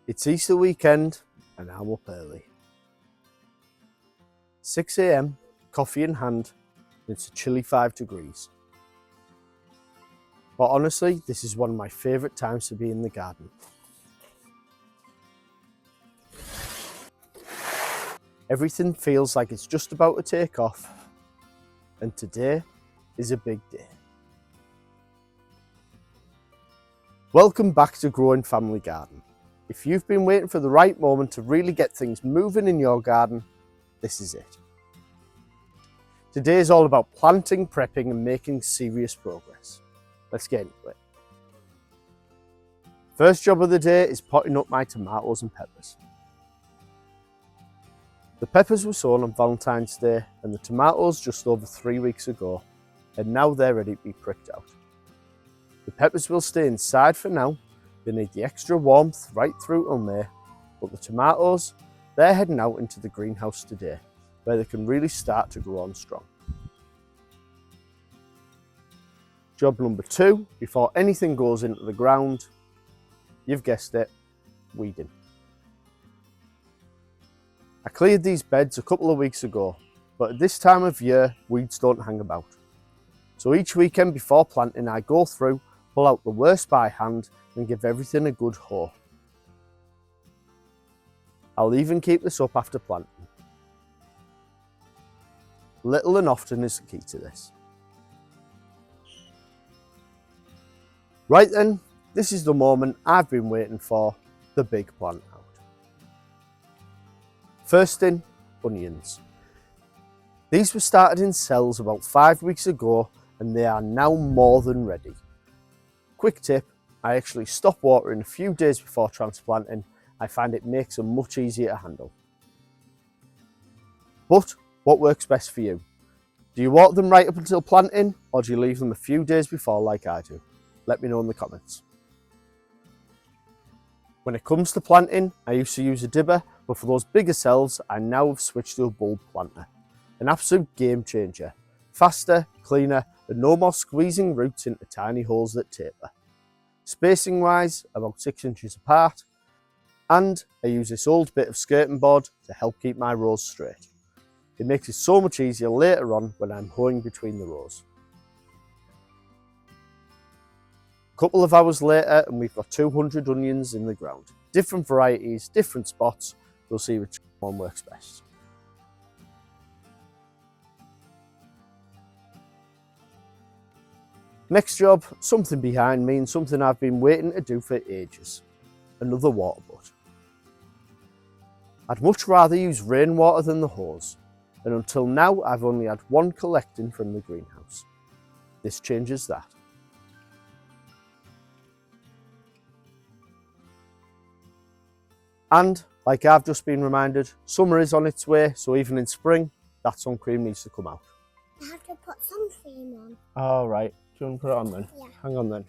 It's Easter weekend and I'm up early. 6 AM, coffee in hand, and it's a chilly 5 degrees. But honestly, this is one of my favourite times to be in the garden. Everything feels like it's just about to take off, and today is a big day. Welcome back to Growing Family Garden. If you've been waiting for the right moment to really get things moving in your garden, this is it. Today is all about planting, prepping and making serious progress. Let's get into it. First job of the day is potting up my tomatoes and peppers. The peppers were sown on Valentine's Day and the tomatoes just over 3 weeks ago, and now they're ready to be pricked out. The peppers will stay inside for now. They need the extra warmth right through till May, but the tomatoes, they're heading out into the greenhouse today, where they can really start to grow on strong. Job number 2, before anything goes into the ground, you've guessed it, weeding. I cleared these beds a couple of weeks ago, but at this time of year, weeds don't hang about. So each weekend before planting, I go through, pull out the worst by hand and give everything a good hoe. I'll even keep this up after planting. Little and often is the key to this. Right then, this is the moment I've been waiting for, the big plant out. First in, onions. These were started in cells about 5 weeks ago and they are now more than ready. Quick tip, I actually stop watering a few days before transplanting. I find it makes them much easier to handle. But what works best for you? Do you water them right up until planting, or do you leave them a few days before like I do? Let me know in the comments. When it comes to planting, I used to use a dibber, but for those bigger cells, I now have switched to a bulb planter. An absolute game changer. Faster, cleaner, and no more squeezing roots into tiny holes that taper. Spacing wise, about 6 inches apart, and I use this old bit of skirting board to help keep my rows straight. It makes it so much easier later on when I'm hoeing between the rows. A couple of hours later and we've got 200 onions in the ground. Different varieties, different spots, we'll see which one works best. Next job, something behind me and something I've been waiting to do for ages. Another water butt. I'd much rather use rainwater than the hose, and until now I've only had one collecting from the greenhouse. This changes that. And, like I've just been reminded, summer is on its way, so even in spring, that sun cream needs to come out. I have to put sun cream on. All right. Do you want to put it on then? Yeah. Hang on then.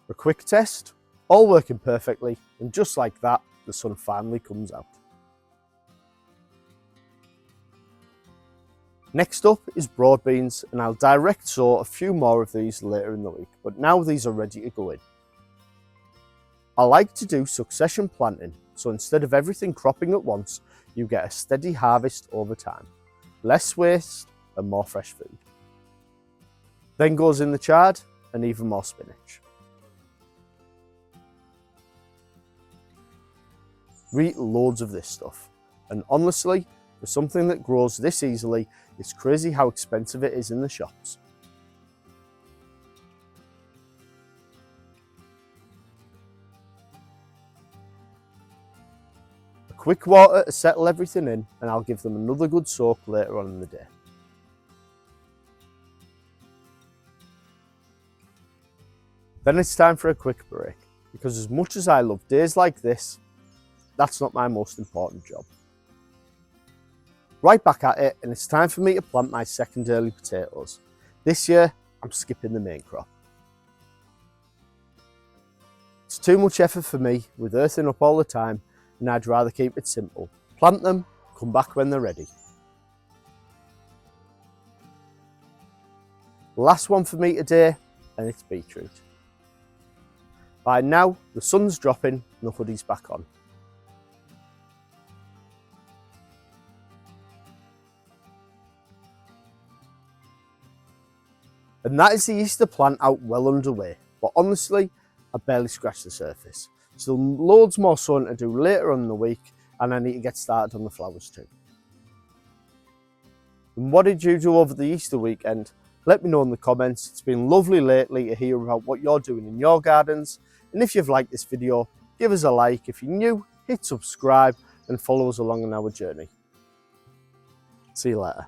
A quick test, all working perfectly, and just like that, the sun finally comes out. Next up is broad beans, and I'll direct sow a few more of these later in the week, but now these are ready to go in. I like to do succession planting, so instead of everything cropping at once, you get a steady harvest over time. Less waste and more fresh food. Then goes in the chard and even more spinach. We eat loads of this stuff, and honestly, for something that grows this easily, it's crazy how expensive it is in the shops. A quick water to settle everything in, and I'll give them another good soak later on in the day. Then it's time for a quick break, because as much as I love days like this, that's not my most important job. Right back at it, and it's time for me to plant my second early potatoes. This year, I'm skipping the main crop. It's too much effort for me with earthing up all the time, and I'd rather keep it simple. Plant them, come back when they're ready. Last one for me today, and it's beetroot. By now, the sun's dropping and the hoodie's back on. And that is the Easter plant out well underway, but honestly, I barely scratched the surface. So loads more sowing to do later on in the week, and I need to get started on the flowers too. And what did you do over the Easter weekend? Let me know in the comments. It's been lovely lately to hear about what you're doing in your gardens. And if you've liked this video, give us a like. If you're new, hit subscribe and follow us along on our journey. See you later.